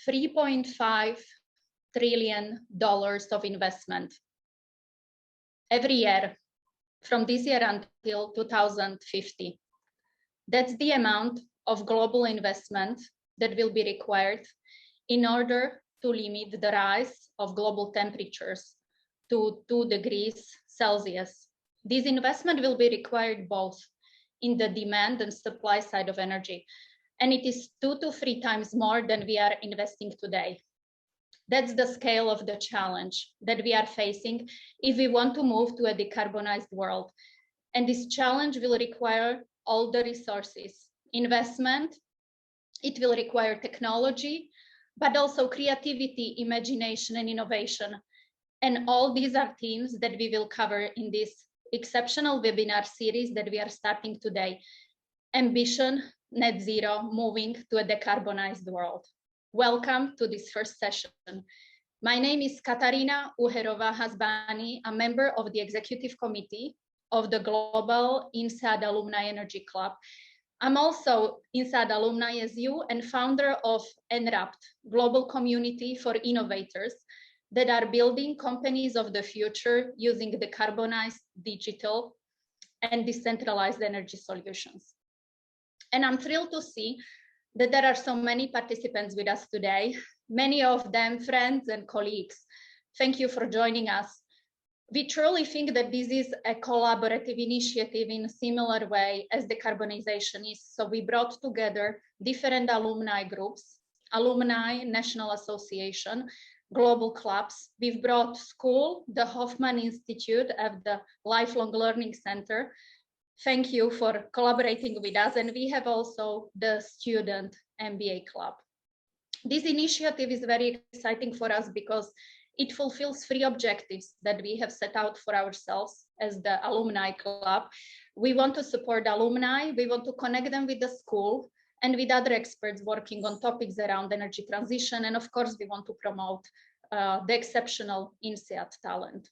$3.5 trillion of investment every year from this year until 2050. That's the amount of global investment that will be required in order to limit the rise of global temperatures to 2 degrees Celsius. This investment will be required both in the demand and supply side of energy, and it is 2 to 3 times more than we are investing today. That's the scale of the challenge that we are facing if we want to move to a decarbonized world. And this challenge will require all the resources, investment, it will require technology, but also creativity, imagination, and innovation. And all these are themes that we will cover in this exceptional webinar series that we are starting today. Ambition, net zero, moving to a decarbonized world. Welcome to this first session. My name is Katarina Uherova-Hasbani, a member of the Executive Committee of the Global INSEAD Alumni Energy Club. I'm also INSEAD alumni as you and founder of NRAPT, Global Community for Innovators that are building companies of the future using decarbonized, digital, and decentralized energy solutions. And I'm thrilled to see that there are so many participants with us today, many of them friends and colleagues. Thank you for joining us. We truly think that this is a collaborative initiative in a similar way as decarbonization is. So we brought together different alumni groups, Alumni National Association, global clubs. We've brought school, the Hoffman Institute of the Lifelong Learning Center. Thank you for collaborating with us. And we have also the Student MBA Club. This initiative is very exciting for us because it fulfills 3 objectives that we have set out for ourselves as the Alumni Club. We want to support alumni, we want to connect them with the school and with other experts working on topics around energy transition. And of course, we want to promote the exceptional INSEAD talent.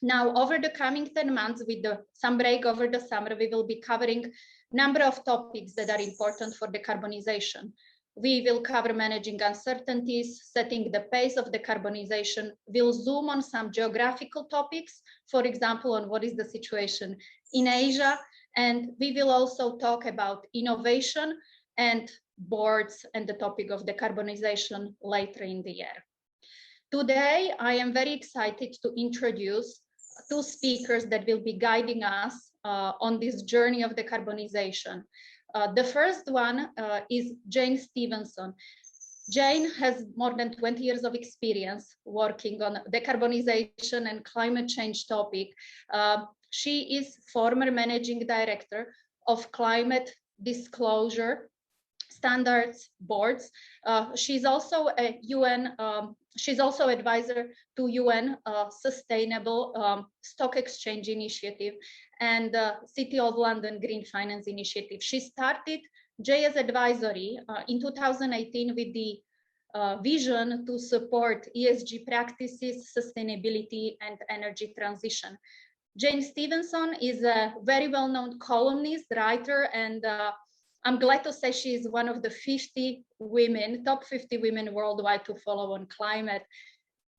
Now, over the coming 10 months, with some break over the summer, we will be covering a number of topics that are important for decarbonization. We will cover managing uncertainties, setting the pace of decarbonization. We'll zoom on some geographical topics, for example, on what is the situation in Asia. And we will also talk about innovation and boards and the topic of decarbonization later in the year. Today, I am very excited to introduce 2 speakers that will be guiding us on this journey of decarbonization. The first one is Jane Stevenson. Jane has more than 20 years of experience working on decarbonization and climate change topic. She is former managing director of climate disclosure standards boards. She's also a UN. She's also advisor to UN Sustainable Stock Exchange Initiative and City of London Green Finance Initiative. She started JS Advisory in 2018 with the vision to support ESG practices, sustainability, and energy transition. Jane Stevenson is a very well-known columnist, writer, and I'm glad to say she is one of the 50 women, top 50 women worldwide to follow on climate.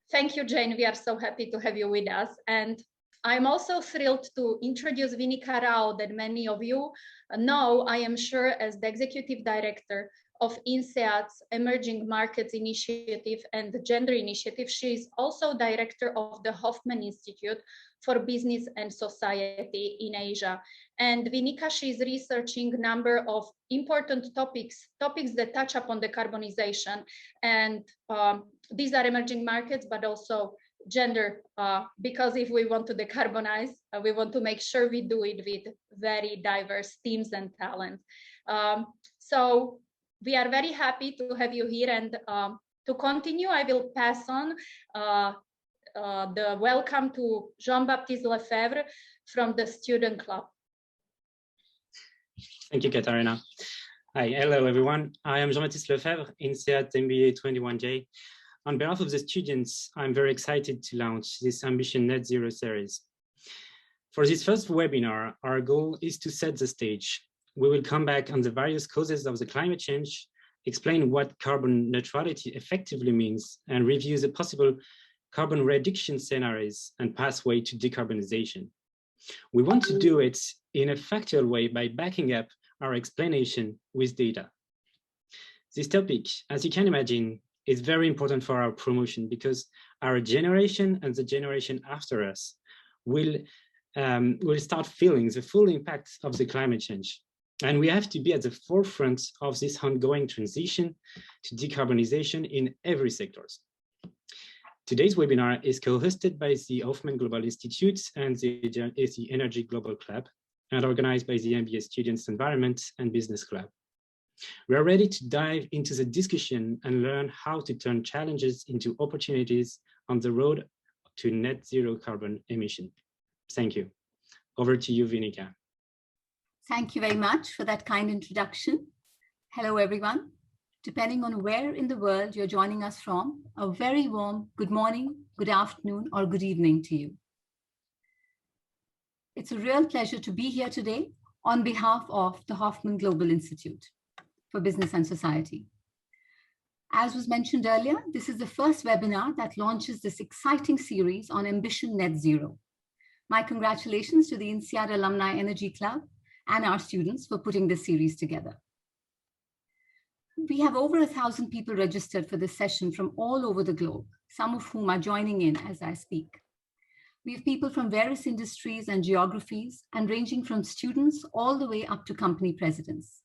Thank you, Jane. We are so happy to have you with us. And I'm also thrilled to introduce Vinika Rao, that many of you know, I am sure, as the Executive Director of INSEAD's Emerging Markets Initiative and the Gender Initiative. She is also Director of the Hoffman Institute for Business and Society in Asia. And Vinika, she is researching a number of important topics that touch upon decarbonization. And these are emerging markets, but also gender, because if we want to decarbonize, we want to make sure we do it with very diverse teams and talent. So we are very happy to have you here, and to continue, I will pass on the welcome to Jean-Baptiste Lefebvre from the Student Club. Thank you, Katarina. Hi, hello everyone. I am Jean-Baptiste Lefebvre, INSEAD MBA 21J. On behalf of the students, I'm very excited to launch this Ambition Net Zero series. For this first webinar, our goal is to set the stage. We will come back on the various causes of the climate change explain what carbon neutrality effectively means, and review the possible carbon reduction scenarios and pathway to decarbonization. We want to do it in a factual way by backing up our explanation with data. This topic, as you can imagine, is very important for our promotion because our generation and the generation after us will start feeling the full impact of the climate change. And we have to be at the forefront of this ongoing transition to decarbonization in every sector. Today's webinar is co-hosted by the Hoffman Global Institute and the Energy Global Club, and organized by the MBA Students Environment and Business Club. We are ready to dive into the discussion and learn how to turn challenges into opportunities on the road to net zero carbon emission. Thank you. Over to you, Vinika. Thank you very much for that kind introduction. Hello, everyone. Depending on where in the world you're joining us from, a very warm good morning, good afternoon, or good evening to you. It's a real pleasure to be here today on behalf of the Hoffman Global Institute for Business and Society. As was mentioned earlier, this is the first webinar that launches this exciting series on Ambition Net Zero. My congratulations to the INSEAD Alumni Energy Club and our students for putting this series together. We have over 1,000 people registered for this session from all over the globe, some of whom are joining in as I speak. We have people from various industries and geographies, and ranging from students all the way up to company presidents.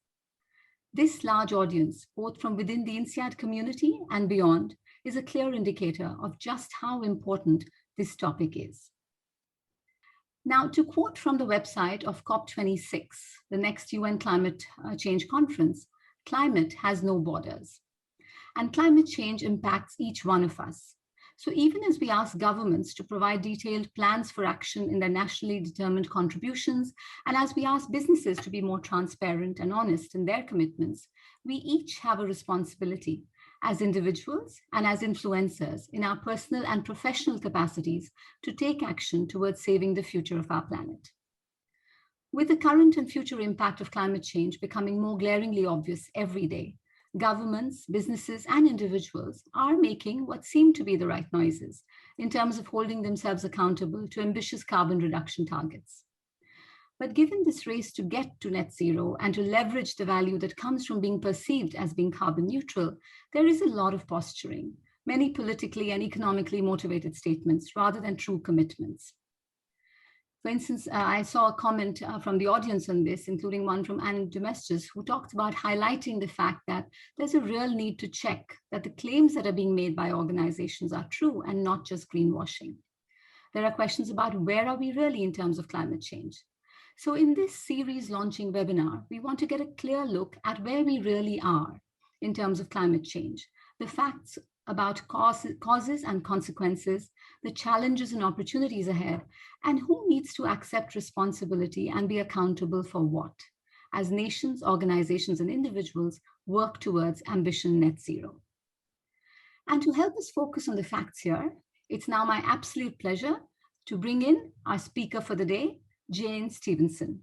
This large audience, both from within the INSEAD community and beyond, is a clear indicator of just how important this topic is. Now, to quote from the website of COP26, the next UN Climate Change Conference, climate has no borders, and climate change impacts each one of us. So even as we ask governments to provide detailed plans for action in their nationally determined contributions, and as we ask businesses to be more transparent and honest in their commitments, we each have a responsibility as individuals and as influencers in our personal and professional capacities to take action towards saving the future of our planet. With the current and future impact of climate change becoming more glaringly obvious every day, governments, businesses, and individuals are making what seem to be the right noises in terms of holding themselves accountable to ambitious carbon reduction targets. But given this race to get to net zero and to leverage the value that comes from being perceived as being carbon neutral, there is a lot of posturing, many politically and economically motivated statements rather than true commitments. For instance, I saw a comment from the audience on this, including one from Anne Domestos, who talked about highlighting the fact that there's a real need to check that the claims that are being made by organizations are true and not just greenwashing. There are questions about where are we really in terms of climate change. So in this series launching webinar, we want to get a clear look at where we really are in terms of climate change, the facts about causes and consequences, the challenges and opportunities ahead, and who needs to accept responsibility and be accountable for what, as nations, organizations, and individuals work towards ambition net zero. And to help us focus on the facts here, it's now my absolute pleasure to bring in our speaker for the day, Jane Stevenson.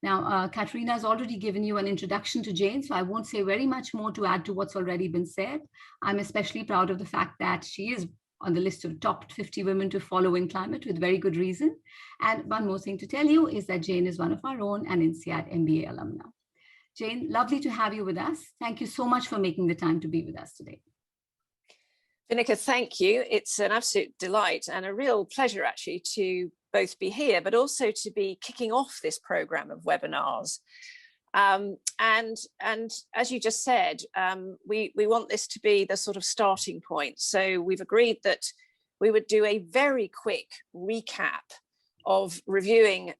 Now, Katerina has already given you an introduction to Jane, so I won't say very much more to add to what's already been said. I'm especially proud of the fact that she is on the list of top 50 women to follow in climate with very good reason. And one more thing to tell you is that Jane is one of our own and INSEAD MBA alumna. Jane, lovely to have you with us. Thank you so much for making the time to be with us today. Vinika, thank you. It's an absolute delight and a real pleasure actually to both be here, but also to be kicking off this program of webinars. And as you just said, we want this to be the sort of starting point. So we've agreed that we would do a very quick recap of reviewing,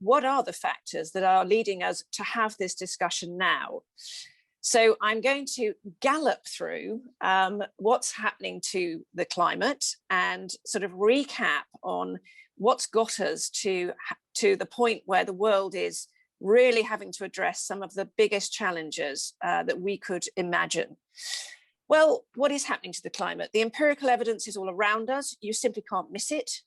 what are the factors that are leading us to have this discussion now. So I'm going to gallop through what's happening to the climate and sort of recap on what's got us to the point where the world is really having to address some of the biggest challenges that we could imagine. Well, what is happening to the climate? The empirical evidence is all around us. You simply can't miss it.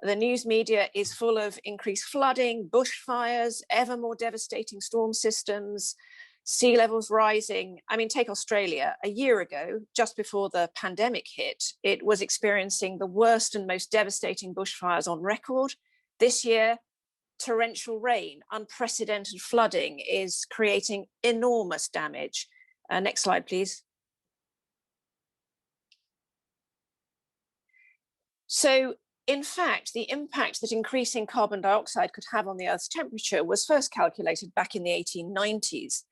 The news media is full of increased flooding, bushfires, ever more devastating storm systems, sea levels rising. I mean, take Australia. A year ago, just before the pandemic hit, it was experiencing the worst and most devastating bushfires on record. This year, torrential rain, unprecedented flooding is creating enormous damage. Next slide, please. So, in fact, the impact that increasing carbon dioxide could have on the Earth's temperature was first calculated back in the 1890s.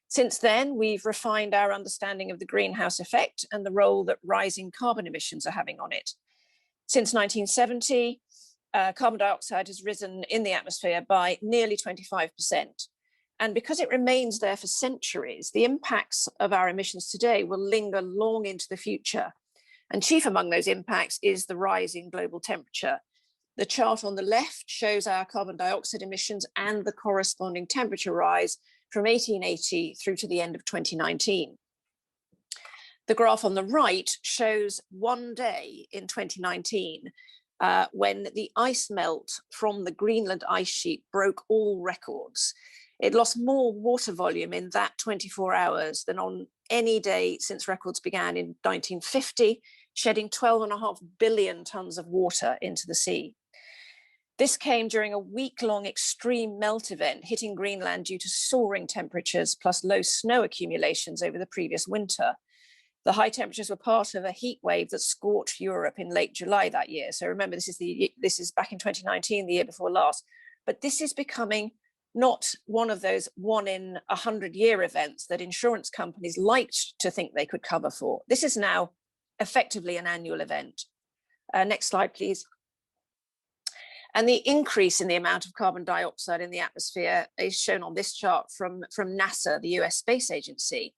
Since then, we've refined our understanding of the greenhouse effect and the role that rising carbon emissions are having on it. Since 1970, carbon dioxide has risen in the atmosphere by nearly 25%. And because it remains there for centuries, the impacts of our emissions today will linger long into the future. And chief among those impacts is the rise in global temperature. The chart on the left shows our carbon dioxide emissions and the corresponding temperature rise from 1880 through to the end of 2019. The graph on the right shows one day in 2019 when the ice melt from the Greenland ice sheet broke all records. It lost more water volume in that 24 hours than on any day since records began in 1950, shedding 12.5 billion tons of water into the sea. This came during a week-long extreme melt event hitting Greenland due to soaring temperatures plus low snow accumulations over the previous winter. The high temperatures were part of a heat wave that scorched Europe in late July that year. So remember, this is back in 2019, the year before last. But this is becoming not one of those 1 in 100-year events that insurance companies liked to think they could cover for. This is now effectively an annual event. Next slide, please. And the increase in the amount of carbon dioxide in the atmosphere is shown on this chart from NASA, the US Space Agency.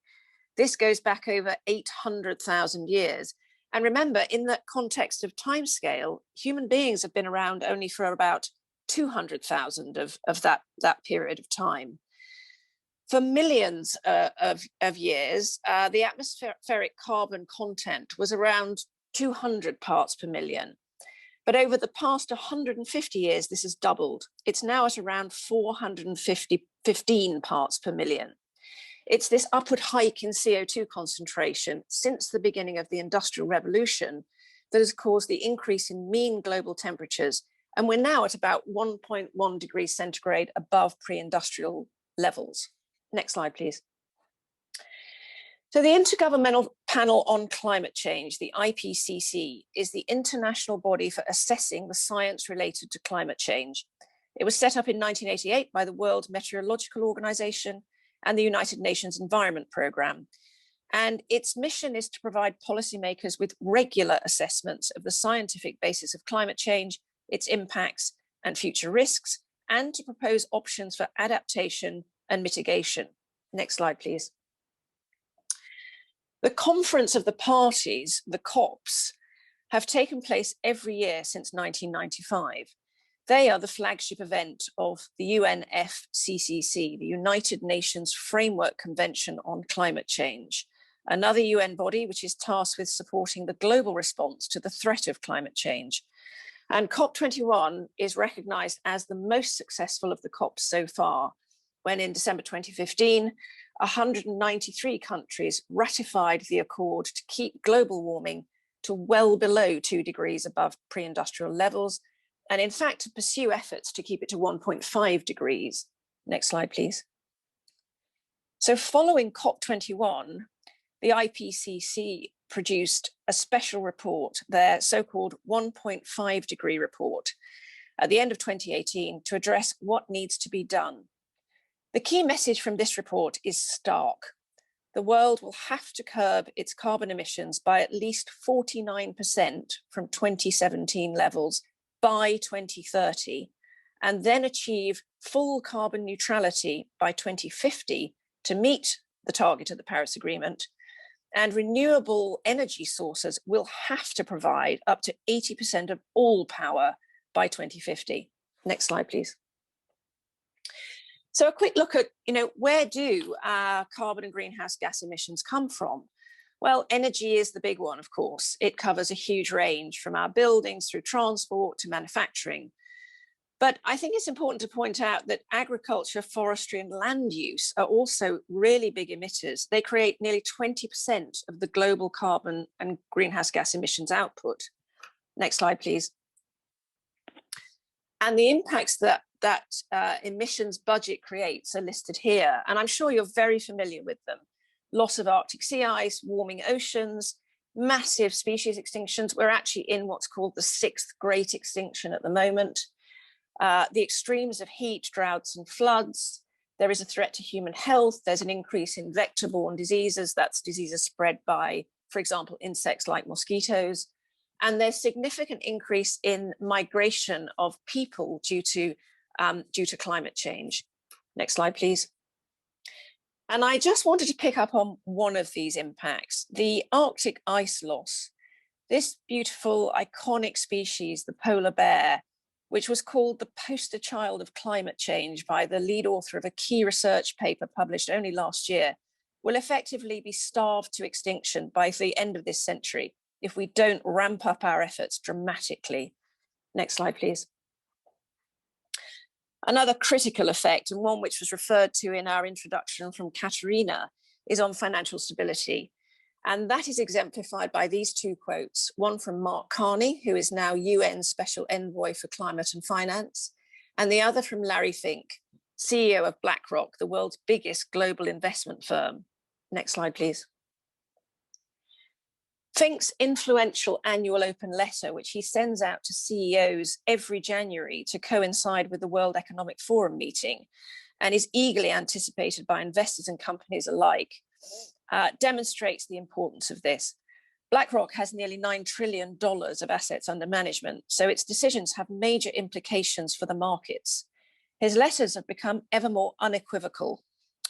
This goes back over 800,000 years. And remember, in the context of timescale, human beings have been around only for about 200,000 of that period of time. For millions of years, the atmospheric carbon content was around 200 parts per million. But over the past 150 years, this has doubled. It's now at around 415 parts per million. It's this upward hike in CO2 concentration since the beginning of the Industrial Revolution that has caused the increase in mean global temperatures. And we're now at about 1.1 degrees centigrade above pre-industrial levels. Next slide, please. So the Intergovernmental Panel on Climate Change, the IPCC, is the international body for assessing the science related to climate change. It was set up in 1988 by the World Meteorological Organization and the United Nations Environment Programme. And its mission is to provide policymakers with regular assessments of the scientific basis of climate change, its impacts and future risks, and to propose options for adaptation and mitigation. Next slide, please. The Conference of the Parties, the COPs, have taken place every year since 1995. They are the flagship event of the UNFCCC, the United Nations Framework Convention on Climate Change, another UN body which is tasked with supporting the global response to the threat of climate change. And COP21 is recognized as the most successful of the COPs so far, when in December 2015, 193 countries ratified the accord to keep global warming to well below 2 degrees above pre-industrial levels, and in fact to pursue efforts to keep it to 1.5 degrees. Next slide, please. So following COP21, the IPCC produced a special report, their so-called 1.5 degree report, at the end of 2018 to address what needs to be done. The key message from this report is stark. The world will have to curb its carbon emissions by at least 49% from 2017 levels by 2030, and then achieve full carbon neutrality by 2050 to meet the target of the Paris Agreement. And renewable energy sources will have to provide up to 80% of all power by 2050. Next slide, please. So a quick look at, where do our carbon and greenhouse gas emissions come from? Well, energy is the big one, of course. It covers a huge range from our buildings through transport to manufacturing. But I think it's important to point out that agriculture, forestry, and land use are also really big emitters. They create nearly 20% of the global carbon and greenhouse gas emissions output. Next slide, please. And the impacts that emissions budget creates are listed here. And I'm sure you're very familiar with them. Loss of Arctic sea ice, warming oceans, massive species extinctions. We're actually in what's called the 6th great extinction at the moment. The extremes of heat, droughts, and floods. There is a threat to human health. There's an increase in vector-borne diseases. That's diseases spread by, for example, insects like mosquitoes. And there's significant increase in migration of people due to climate change. Next slide, please. And I just wanted to pick up on one of these impacts, the Arctic ice loss. This beautiful, iconic species, the polar bear, which was called the poster child of climate change by the lead author of a key research paper published only last year, will effectively be starved to extinction by the end of this century if we don't ramp up our efforts dramatically. Next slide, please. Another critical effect, and one which was referred to in our introduction from Katerina, is on financial stability. And that is exemplified by these two quotes, one from Mark Carney, who is now UN Special Envoy for Climate and Finance, and the other from Larry Fink, CEO of BlackRock, the world's biggest global investment firm. Next slide, please. Fink's influential annual open letter, which he sends out to CEOs every January to coincide with the World Economic Forum meeting, and is eagerly anticipated by investors and companies alike, demonstrates the importance of this. BlackRock has nearly $9 trillion of assets under management, so its decisions have major implications for the markets. His letters have become ever more unequivocal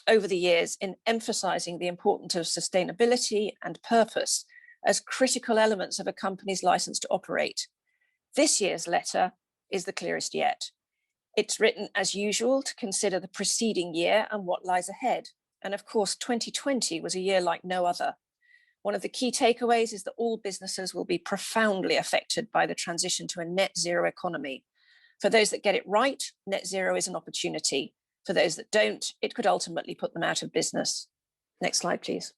over the years in emphasizing the importance of sustainability and purpose as critical elements of a company's license to operate. This year's letter is the clearest yet. It's written as usual to consider the preceding year and what lies ahead. And of course, 2020 was a year like no other. One of the key takeaways is that all businesses will be profoundly affected by the transition to a net zero economy. For those that get it right, net zero is an opportunity. For those that don't, it could ultimately put them out of business. Next slide, please.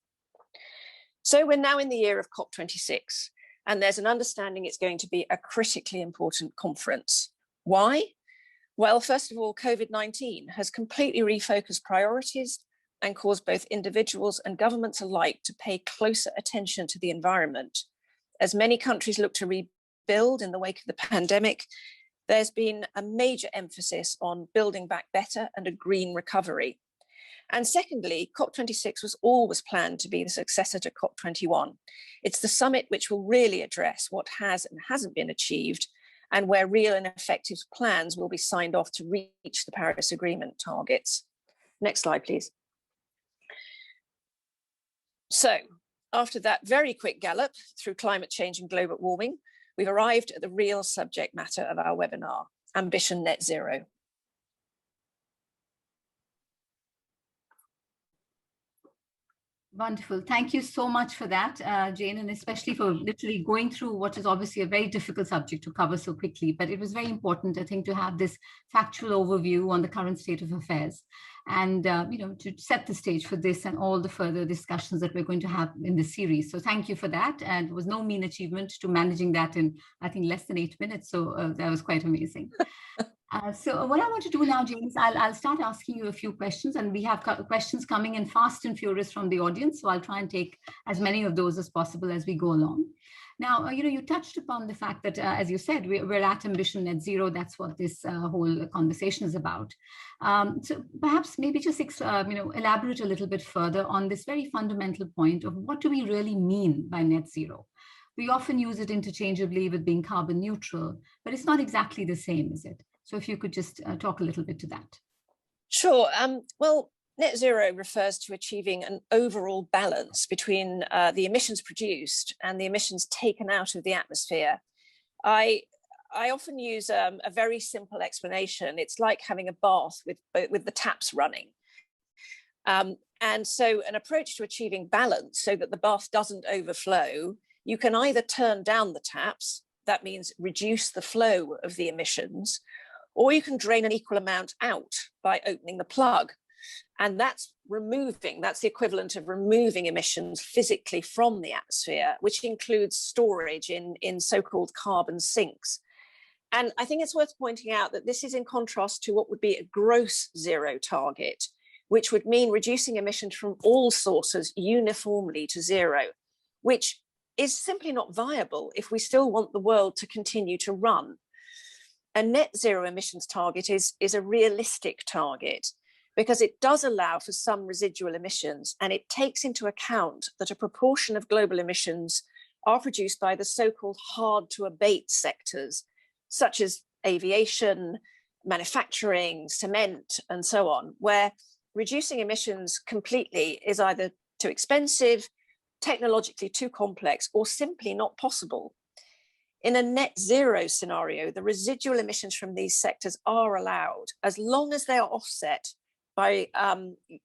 So we're now in the year of COP26, and there's an understanding it's going to be a critically important conference. Why? Well, first of all, COVID-19 has completely refocused priorities and caused both individuals and governments alike to pay closer attention to the environment. As many countries look to rebuild in the wake of the pandemic, there's been a major emphasis on building back better and a green recovery. And secondly, COP26 was always planned to be the successor to COP21. It's the summit which will really address what has and hasn't been achieved, and where real and effective plans will be signed off to reach the Paris Agreement targets. Next slide, please. So, after that very quick gallop through climate change and global warming, we've arrived at the real subject matter of our webinar, Ambition Net Zero. Wonderful. Thank you so much for that, Jane, and especially for literally going through what is obviously a very difficult subject to cover so quickly. But it was very important, I think, to have this factual overview on the current state of affairs and, to set the stage for this and all the further discussions that we're going to have in this series. So thank you for that. And it was no mean achievement to managing that in, I think, less than 8 minutes. So that was quite amazing. So what I want to do now, James, I'll start asking you a few questions, and we have questions coming in fast and furious from the audience. So I'll try and take as many of those as possible as we go along. Now, you touched upon the fact that, as you said, we're at Ambition Net Zero. That's what this whole conversation is about. So perhaps maybe just elaborate a little bit further on this very fundamental point of what do we really mean by net zero? We often use it interchangeably with being carbon neutral, but it's not exactly the same, is it? So if you could just talk a little bit to that. Sure. Well, net zero refers to achieving an overall balance between the emissions produced and the emissions taken out of the atmosphere. I often use a very simple explanation. It's like having a bath with the taps running. And so an approach to achieving balance so that the bath doesn't overflow, you can either turn down the taps, that means reduce the flow of the emissions, or you can drain an equal amount out by opening the plug. And that's the equivalent of removing emissions physically from the atmosphere, which includes storage in so-called carbon sinks. And I think it's worth pointing out that this is in contrast to what would be a gross zero target, which would mean reducing emissions from all sources uniformly to zero, which is simply not viable if we still want the world to continue to run. A net zero emissions target is a realistic target because it does allow for some residual emissions, and it takes into account that a proportion of global emissions are produced by the so-called hard to abate sectors, such as aviation, manufacturing, cement, and so on, where reducing emissions completely is either too expensive, technologically too complex, or simply not possible. In a net zero scenario, the residual emissions from these sectors are allowed as long as they are offset by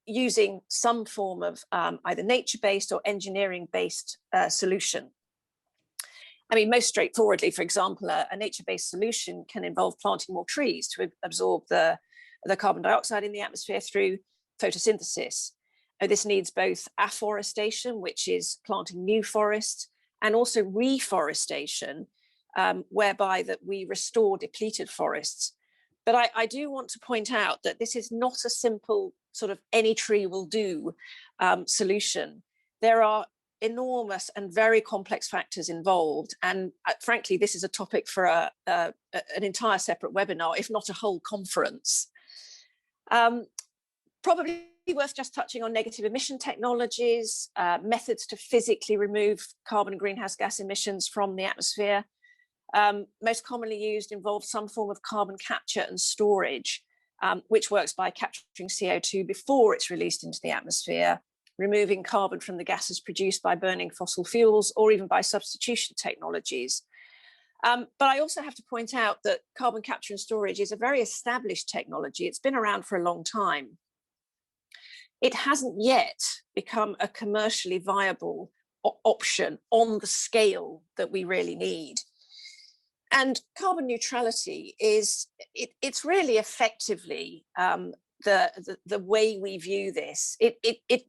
using some form of either nature-based or engineering-based solution. I mean, most straightforwardly, for example, a nature-based solution can involve planting more trees to absorb the carbon dioxide in the atmosphere through photosynthesis. This needs both afforestation, which is planting new forests, and also reforestation, whereby that we restore depleted forests. But I do want to point out that this is not a simple sort of any tree will do solution. There are enormous and very complex factors involved. And frankly, this is a topic for an entire separate webinar, if not a whole conference. Probably worth just touching on negative emission technologies, methods to physically remove carbon and greenhouse gas emissions from the atmosphere. Most commonly used involve some form of carbon capture and storage, which works by capturing CO2 before it's released into the atmosphere, removing carbon from the gases produced by burning fossil fuels, or even by substitution technologies. But I also have to point out that carbon capture and storage is a very established technology. It's been around for a long time. It hasn't yet become a commercially viable option on the scale that we really need. And carbon neutrality it's really effectively the way we view this.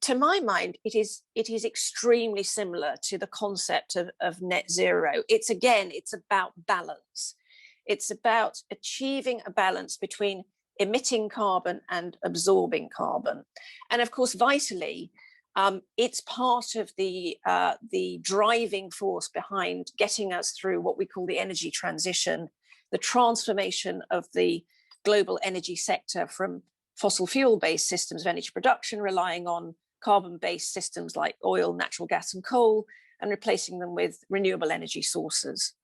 To my mind, it is extremely similar to the concept of net zero. It's about balance. It's about achieving a balance between emitting carbon and absorbing carbon. And of course, vitally, it's part of the driving force behind getting us through what we call the energy transition, the transformation of the global energy sector from fossil fuel-based systems of energy production, relying on carbon-based systems like oil, natural gas, and coal, and replacing them with renewable energy sources.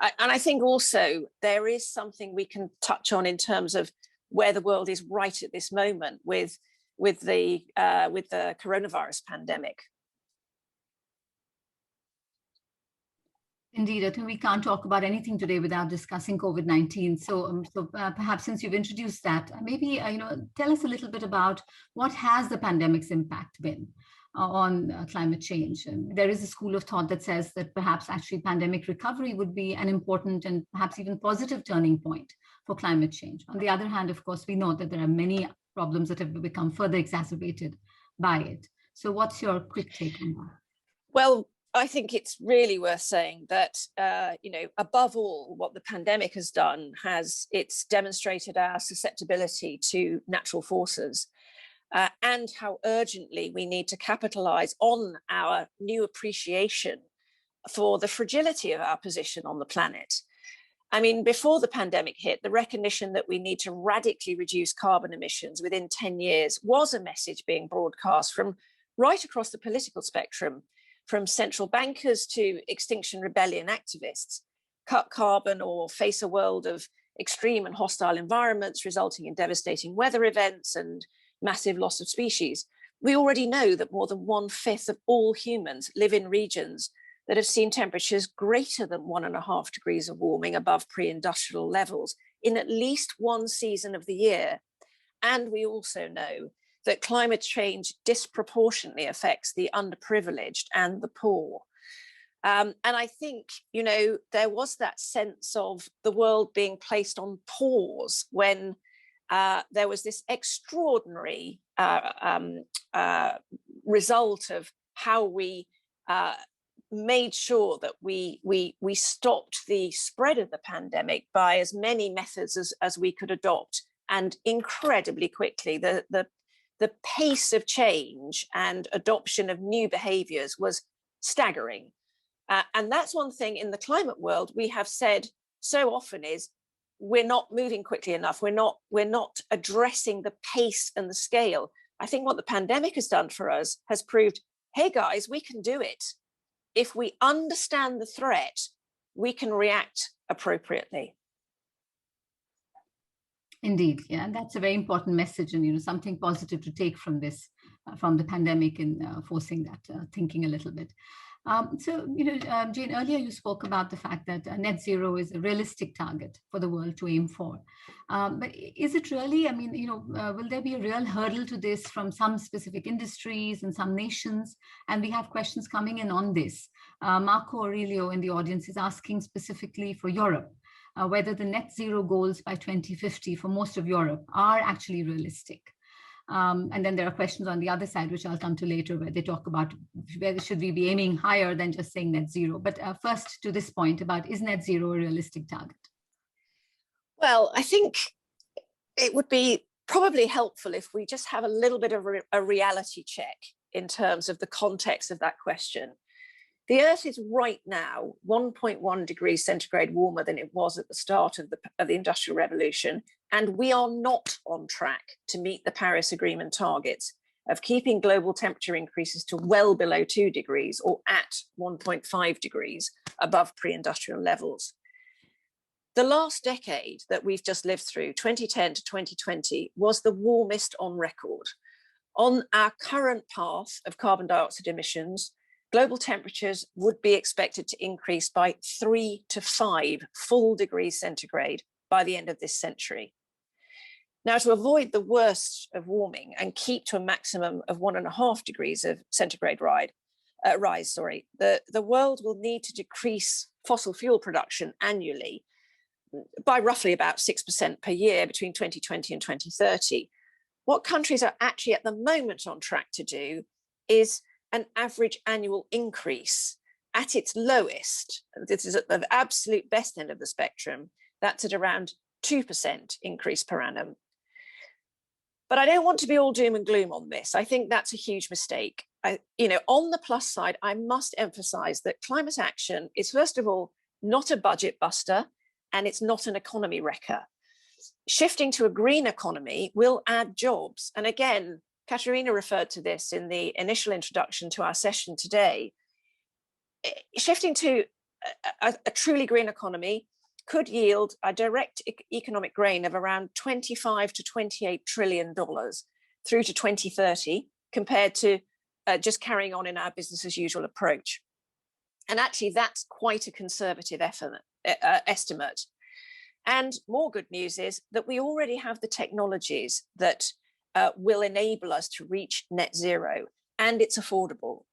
And I think also there is something we can touch on in terms of where the world is right at this moment with the coronavirus pandemic. Indeed, I think we can't talk about anything today without discussing COVID-19. So, perhaps since you've introduced that, maybe tell us a little bit about what has the pandemic's impact been on climate change. And there is a school of thought that says that perhaps actually pandemic recovery would be an important and perhaps even positive turning point for climate change. On the other hand, of course, we know that there are many problems that have become further exacerbated by it. So what's your quick take on that? Well, I think it's really worth saying that, above all, what the pandemic has done it's demonstrated our susceptibility to natural forces and how urgently we need to capitalize on our new appreciation for the fragility of our position on the planet. I mean, before the pandemic hit, the recognition that we need to radically reduce carbon emissions within 10 years was a message being broadcast from right across the political spectrum, from central bankers to Extinction Rebellion activists. Cut carbon or face a world of extreme and hostile environments resulting in devastating weather events and massive loss of species. We already know that more than 1/5 of all humans live in regions that have seen temperatures greater than 1.5 degrees of warming above pre-industrial levels in at least one season of the year. And we also know that climate change disproportionately affects the underprivileged and the poor. And I think, you know, there was that sense of the world being placed on pause when there was this extraordinary result of how we made sure that we stopped the spread of the pandemic by as many methods as we could adopt, and incredibly quickly. The pace of change and adoption of new behaviors was staggering. And that's one thing in the climate world we have said so often is we're not moving quickly enough. We're not addressing the pace and the scale. I think what the pandemic has done for us has proved, hey guys, we can do it. If we understand the threat, we can react appropriately. Indeed, yeah, and that's a very important message, and, you know, something positive to take from this, from the pandemic, in forcing that thinking a little bit. So, you know, Jane, earlier you spoke about the fact that net zero is a realistic target for the world to aim for. But is it really? I mean, you know, will there be a real hurdle to this from some specific industries and some nations? And we have questions coming in on this. Marco Aurelio in the audience is asking specifically for Europe, whether the net zero goals by 2050 for most of Europe are actually realistic. And then there are questions on the other side, which I'll come to later, where they talk about whether should we be aiming higher than just saying net zero. But first, to this point about, is net zero a realistic target? Well, I think it would be probably helpful if we just have a little bit of a reality check in terms of the context of that question. The Earth is right now 1.1 degrees centigrade warmer than it was at the start of the Industrial Revolution, and we are not on track to meet the Paris Agreement targets of keeping global temperature increases to well below 2 degrees or at 1.5 degrees above pre-industrial levels. The last decade that we've just lived through, 2010 to 2020, was the warmest on record. On our current path of carbon dioxide emissions, global temperatures would be expected to increase by 3 to 5 full degrees centigrade by the end of this century. Now, to avoid the worst of warming and keep to a maximum of 1.5 degrees of centigrade rise, the world will need to decrease fossil fuel production annually by roughly about 6% per year between 2020 and 2030. What countries are actually at the moment on track to do is an average annual increase at its lowest. This is at the absolute best end of the spectrum. That's at around 2% increase per annum. But I don't want to be all doom and gloom on this. I think that's a huge mistake. On the plus side, I must emphasize that climate action is, first of all, not a budget buster, and it's not an economy wrecker. Shifting to a green economy will add jobs. And again, Katerina referred to this in the initial introduction to our session today. Shifting to a truly green economy could yield a direct economic gain of around $25 to $28 trillion through to 2030, compared to just carrying on in our business as usual approach. And actually, that's quite a conservative estimate. And more good news is that we already have the technologies that will enable us to reach net zero, and it's affordable.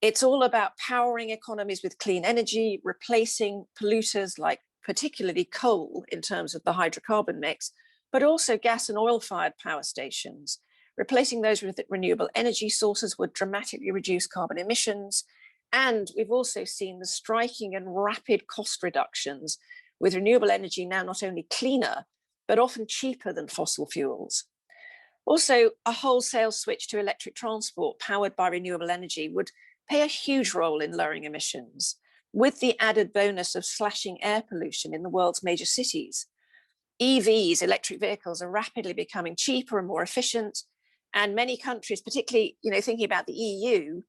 It's all about powering economies with clean energy, replacing polluters like particularly coal in terms of the hydrocarbon mix, but also gas and oil-fired power stations. Replacing those with renewable energy sources would dramatically reduce carbon emissions. And we've also seen the striking and rapid cost reductions, with renewable energy now not only cleaner, but often cheaper than fossil fuels. Also, a wholesale switch to electric transport powered by renewable energy would play a huge role in lowering emissions, with the added bonus of slashing air pollution in the world's major cities. EVs, electric vehicles, are rapidly becoming cheaper and more efficient, and many countries, particularly thinking about the EU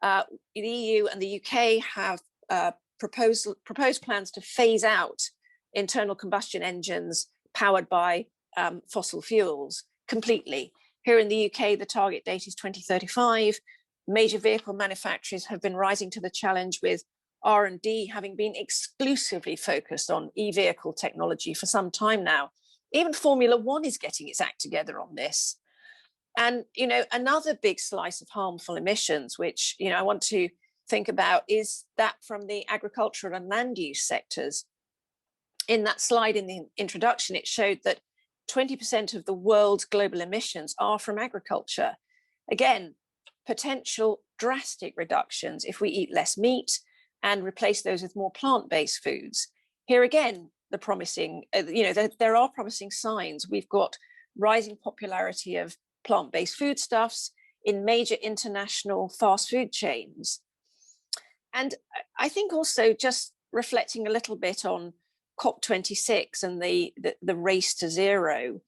and the UK, have proposed plans to phase out internal combustion engines powered by fossil fuels completely. Here in the UK, the target date is 2035. Major vehicle manufacturers have been rising to the challenge, with R&D having been exclusively focused on e-vehicle technology for some time now. Even Formula One is getting its act together on this. And another big slice of harmful emissions, which I want to think about is that from the agricultural and land use sectors. In that slide in the introduction, it showed that 20% of the world's global emissions are from agriculture. Again, potential drastic reductions if we eat less meat and replace those with more plant-based foods. Here again, the promising, there are promising signs. We've got rising popularity of plant-based foodstuffs in major international fast food chains. And I think also just reflecting a little bit on COP26 and the race to zero,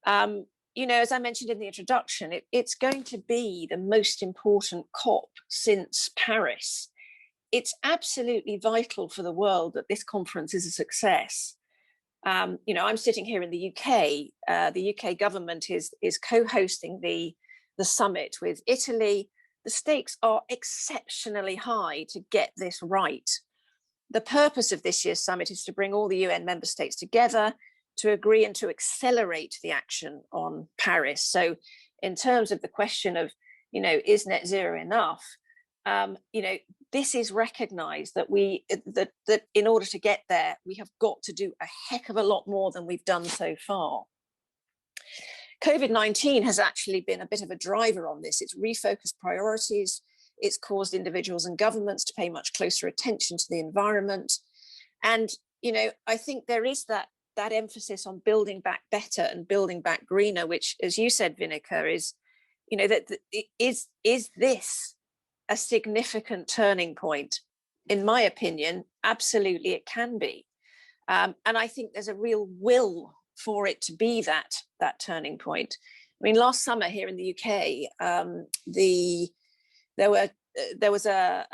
as I mentioned in the introduction, it's going to be the most important COP since Paris. It's absolutely vital for the world that this conference is a success. I'm sitting here in the UK. The UK government is co-hosting the summit with Italy. The stakes are exceptionally high to get this right. The purpose of this year's summit is to bring all the UN member states together to agree and to accelerate the action on Paris. So in terms of the question of, is net zero enough? This is recognized that that in order to get there, we have got to do a heck of a lot more than we've done so far. COVID-19 has actually been a bit of a driver on this. It's refocused priorities. It's caused individuals and governments to pay much closer attention to the environment. And, I think there is that emphasis on building back better and building back greener, which, as you said, Vinica, is, is this a significant turning point? In my opinion, absolutely it can be. And I think there's a real will for it to be that turning point. I mean, last summer here in the UK, there was a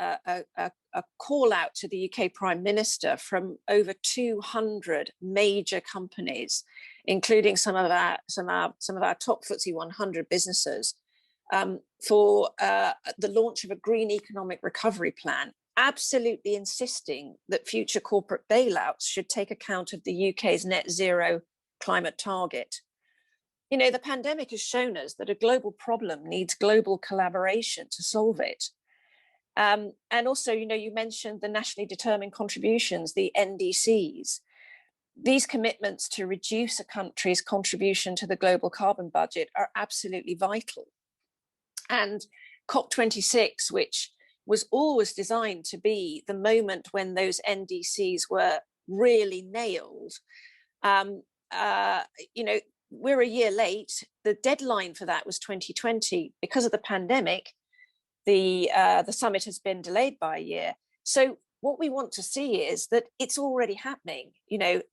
call out to the UK Prime Minister from over 200 major companies, including some of our top FTSE 100 businesses, for the launch of a green economic recovery plan, absolutely insisting that future corporate bailouts should take account of the UK's net zero climate target. The pandemic has shown us that a global problem needs global collaboration to solve it. And also, you mentioned the nationally determined contributions, the NDCs. These commitments to reduce a country's contribution to the global carbon budget are absolutely vital. And COP26, which was always designed to be the moment when those NDCs were really nailed, we're a year late. The deadline for that was 2020. Because of the pandemic, the summit has been delayed by a year. So what we want to see is that it's already happening.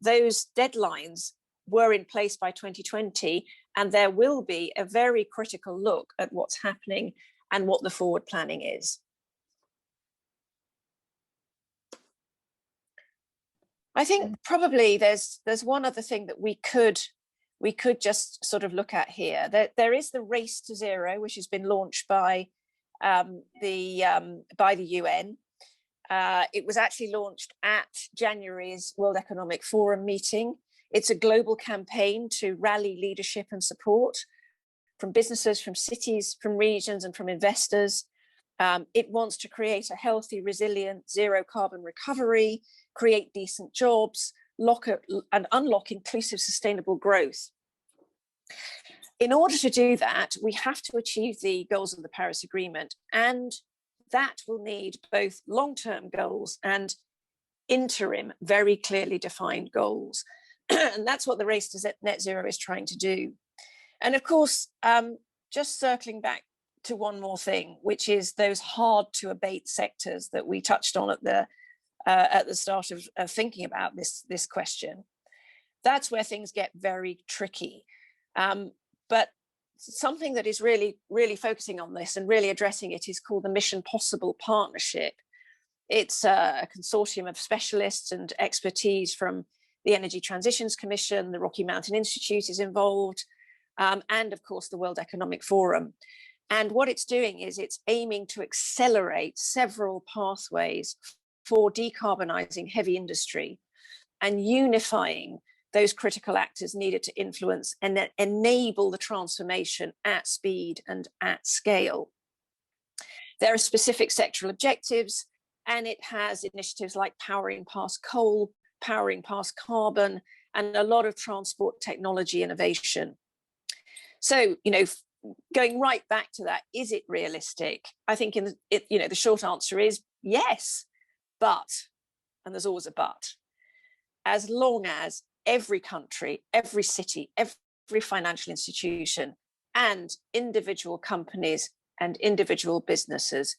Those deadlines were in place by 2020, and there will be a very critical look at what's happening and what the forward planning is. I think probably there's one other thing that we could just sort of look at here. There is the race to zero, which has been launched by the UN. It was actually launched at January's World Economic Forum meeting. It's a global campaign to rally leadership and support from businesses, from cities, from regions, and from investors. It wants to create a healthy, resilient, zero carbon recovery, create decent jobs, and unlock inclusive, sustainable growth. In order to do that, we have to achieve the goals of the Paris Agreement, and that will need both long-term goals and interim, very clearly defined goals. And that's what the race to net zero is trying to do. And of course, just circling back to one more thing, which is those hard to abate sectors that we touched on at the start of thinking about this question. That's where things get very tricky. But something that is really, really focusing on this and really addressing it is called the Mission Possible Partnership. It's a consortium of specialists and expertise from the Energy Transitions Commission, the Rocky Mountain Institute is involved, and of course the World Economic Forum. And what it's doing is it's aiming to accelerate several pathways for decarbonising heavy industry and unifying those critical actors needed to influence and enable the transformation at speed and at scale. There are specific sectoral objectives, and it has initiatives like powering past coal, powering past carbon, and a lot of transport technology innovation. So, going right back to that, is it realistic? I think the short answer is yes, but, and there's always a but, as long as every country, every city, every financial institution, and individual companies and individual businesses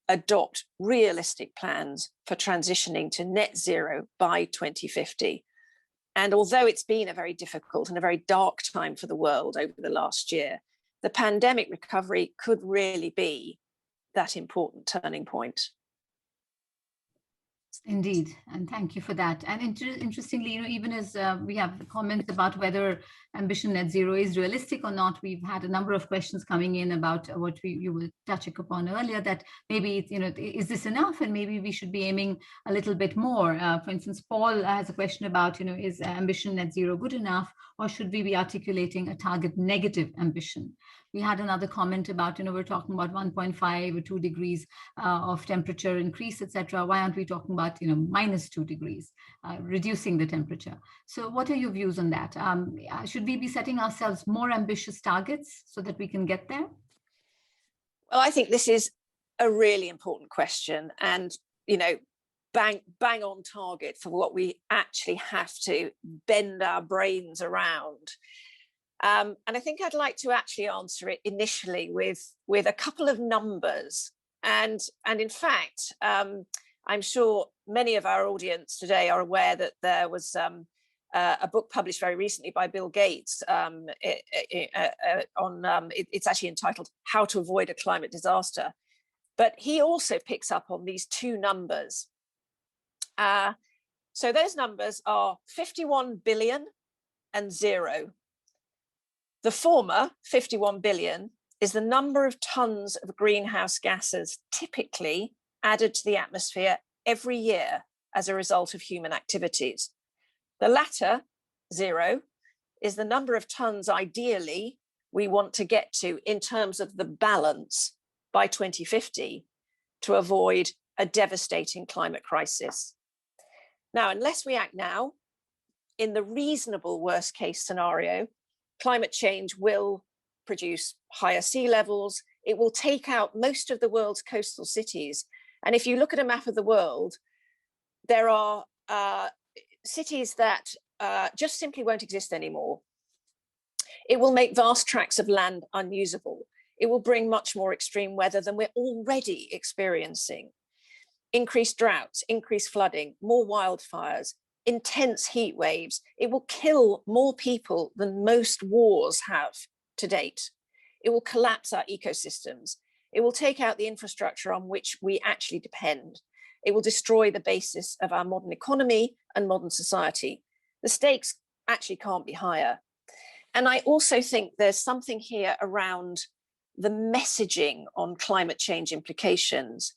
adopt realistic plans for transitioning to net zero by 2050. And although it's been a very difficult and a very dark time for the world over the last year, the pandemic recovery could really be that important turning point. Indeed, and thank you for that. And interestingly, even as we have comments about whether ambition net zero is realistic or not, we've had a number of questions coming in about what you were touching upon earlier, that maybe, is this enough? And maybe we should be aiming a little bit more. For instance, Paul has a question about, is ambition net zero good enough, or should we be articulating a target negative ambition? We had another comment about, we're talking about 1.5 or 2 degrees of temperature increase, etc. Why aren't we talking about, -2 degrees, reducing the temperature? So what are your views on that? Should we be setting ourselves more ambitious targets so that we can get there? Well, I think this is a really important question, and, bang on target for what we actually have to bend our brains around. And I think I'd like to actually answer it initially with a couple of numbers. And in fact, I'm sure many of our audience today are aware that there was a book published very recently by Bill Gates it's actually entitled How to Avoid a Climate Disaster. But he also picks up on these two numbers. So those numbers are 51 billion and 0. The former, 51 billion, is the number of tons of greenhouse gases typically added to the atmosphere every year as a result of human activities. The latter, 0, is the number of tons ideally we want to get to in terms of the balance by 2050 to avoid a devastating climate crisis. Now, unless we act now, in the reasonable worst case scenario, climate change will produce higher sea levels. It will take out most of the world's coastal cities. And if you look at a map of the world, there are cities that just simply won't exist anymore. It will make vast tracts of land unusable. It will bring much more extreme weather than we're already experiencing. Increased droughts, increased flooding, more wildfires, intense heat waves. It will kill more people than most wars have to date. It will collapse our ecosystems. It will take out the infrastructure on which we actually depend. It will destroy the basis of our modern economy and modern society. The stakes actually can't be higher. And I also think there's something here around the messaging on climate change implications.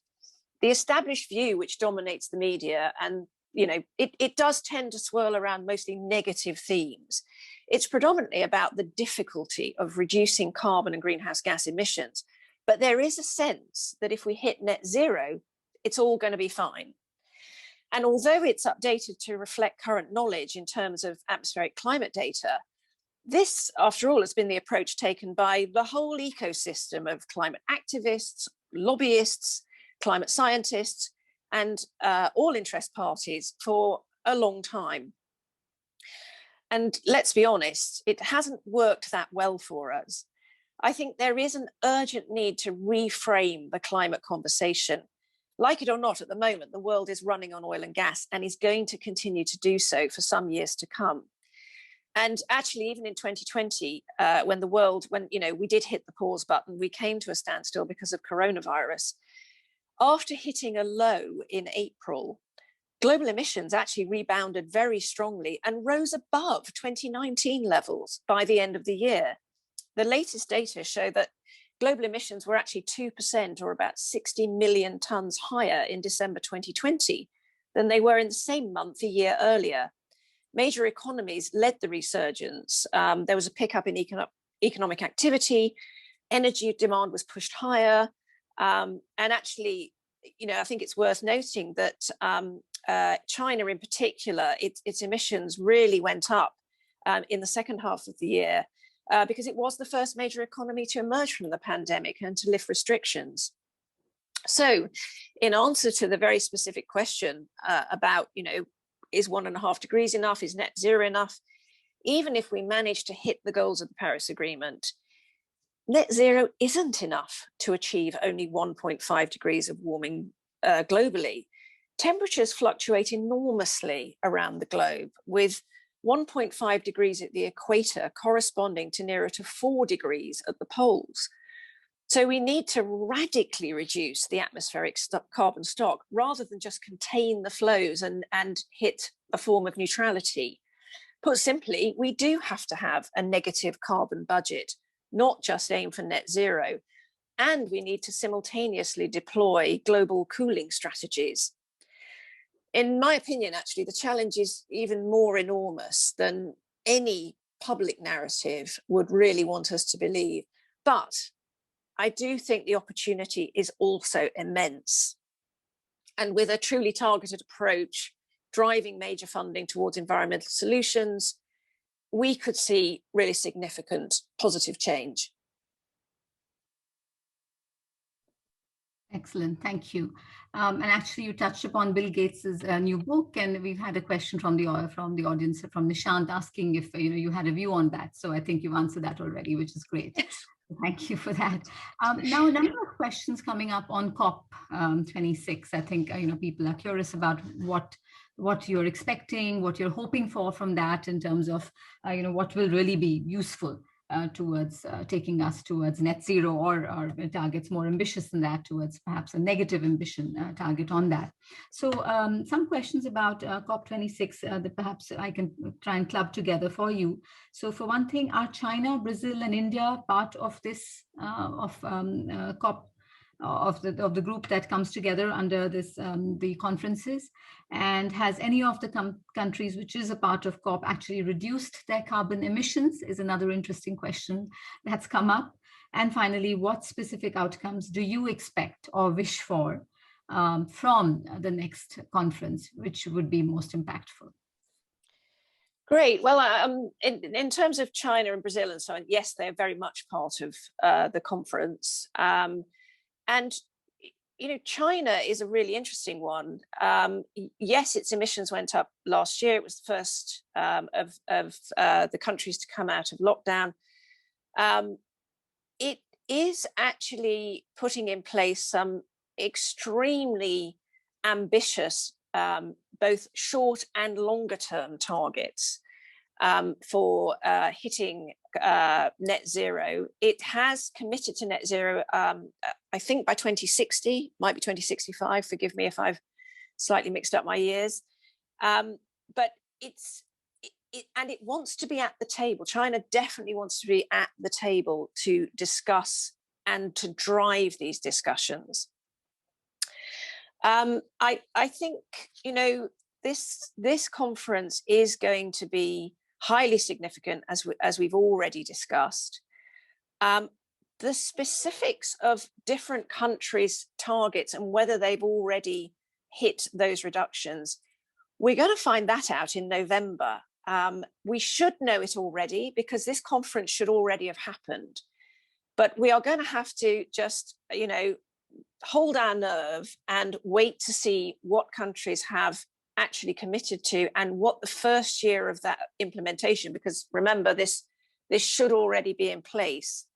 The established view which dominates the media, and it does tend to swirl around mostly negative themes. It's predominantly about the difficulty of reducing carbon and greenhouse gas emissions. But there is a sense that if we hit net zero, it's all going to be fine. And although it's updated to reflect current knowledge in terms of atmospheric climate data, this, after all, has been the approach taken by the whole ecosystem of climate activists, lobbyists, climate scientists, and all interest parties for a long time. And let's be honest, it hasn't worked that well for us. I think there is an urgent need to reframe the climate conversation. Like it or not, at the moment, the world is running on oil and gas and is going to continue to do so for some years to come. And actually, even in 2020, when we did hit the pause button, we came to a standstill because of coronavirus. After hitting a low in April, global emissions actually rebounded very strongly and rose above 2019 levels by the end of the year. The latest data show that global emissions were actually 2%, or about 60 million tons higher in December 2020 than they were in the same month a year earlier. Major economies led the resurgence. There was a pickup in economic activity, energy demand was pushed higher, And actually, I think it's worth noting that China in particular, its emissions really went up in the second half of the year because it was the first major economy to emerge from the pandemic and to lift restrictions. So in answer to the very specific question about, is 1.5 degrees enough? Is net zero enough? Even if we manage to hit the goals of the Paris Agreement, net zero isn't enough to achieve only 1.5 degrees of warming globally. Temperatures fluctuate enormously around the globe, with 1.5 degrees at the equator corresponding to nearer to 4 degrees at the poles. So we need to radically reduce the atmospheric carbon stock rather than just contain the flows and hit a form of neutrality. Put simply, we do have to have a negative carbon budget, not just aim for net zero. And we need to simultaneously deploy global cooling strategies. In my opinion, actually, the challenge is even more enormous than any public narrative would really want us to believe. But I do think the opportunity is also immense. And with a truly targeted approach, driving major funding towards environmental solutions, we could see really significant positive change. Excellent, thank you. And actually, you touched upon Bill Gates's new book, and we've had a question from the audience, from Nishant, asking if you had a view on that. So I think you've answered that already, which is great. Thank you for that. Now, a number of questions coming up on COP26. I think people are curious about what you're expecting, what you're hoping for from that in terms of what will really be useful towards taking us towards net zero or targets more ambitious than that, towards perhaps a negative ambition target on that. So some questions about COP26 that perhaps I can try and club together for you. So for one thing, are China, Brazil, and India part of this COP? Of the group that comes together under this the conferences, and has any of the countries which is a part of COP actually reduced their carbon emissions, is another interesting question that's come up. And finally, what specific outcomes do you expect or wish for from the next conference, which would be most impactful? Great. Well, in terms of China and Brazil and so on, yes, they're very much part of the conference. And, China is a really interesting one. Yes, its emissions went up last year. It was the first of the countries to come out of lockdown. It is actually putting in place some extremely ambitious, both short and longer term targets for hitting net zero. It has committed to net zero, I think by 2060, might be 2065, forgive me if I've slightly mixed up my years. But it wants to be at the table. China definitely wants to be at the table to discuss and to drive these discussions. I think, this conference is going to be highly significant, as we've already discussed. The specifics of different countries' targets and whether they've already hit those reductions, we're going to find that out in November. We should know it already because this conference should already have happened. But we are going to have to just, hold our nerve and wait to see what countries have actually committed to and what the first year of that implementation, because remember, this should already be in place,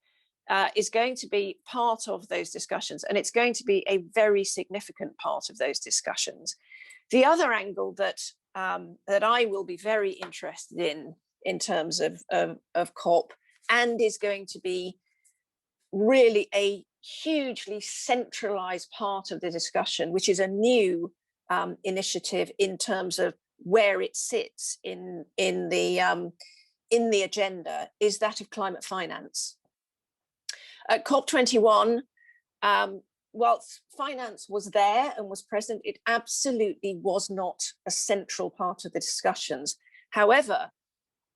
is going to be part of those discussions, and it's going to be a very significant part of those discussions. The other angle that I will be very interested in terms of COP, and is going to be really a hugely centralized part of the discussion, which is a new initiative in terms of where it sits in the agenda, is that of climate finance. At COP21, whilst finance was there and was present, it absolutely was not a central part of the discussions. However,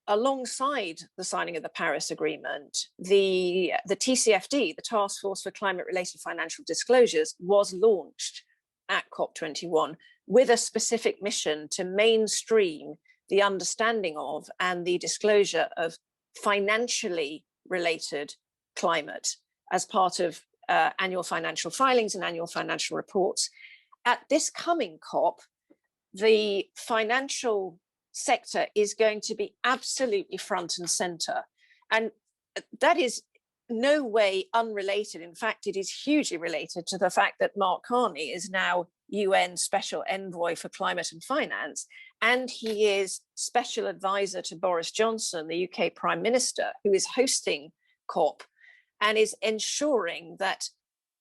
alongside the signing of the Paris Agreement, the TCFD, the Task Force for Climate-Related Financial Disclosures, was launched at COP21 with a specific mission to mainstream the understanding of and the disclosure of financially related climate as part of annual financial filings and annual financial reports. At this coming COP, the financial sector is going to be absolutely front and center. And that is no way unrelated. In fact, it is hugely related to the fact that Mark Carney is now UN Special Envoy for Climate and Finance, and he is special advisor to Boris Johnson, the UK Prime Minister, who is hosting COP and is ensuring that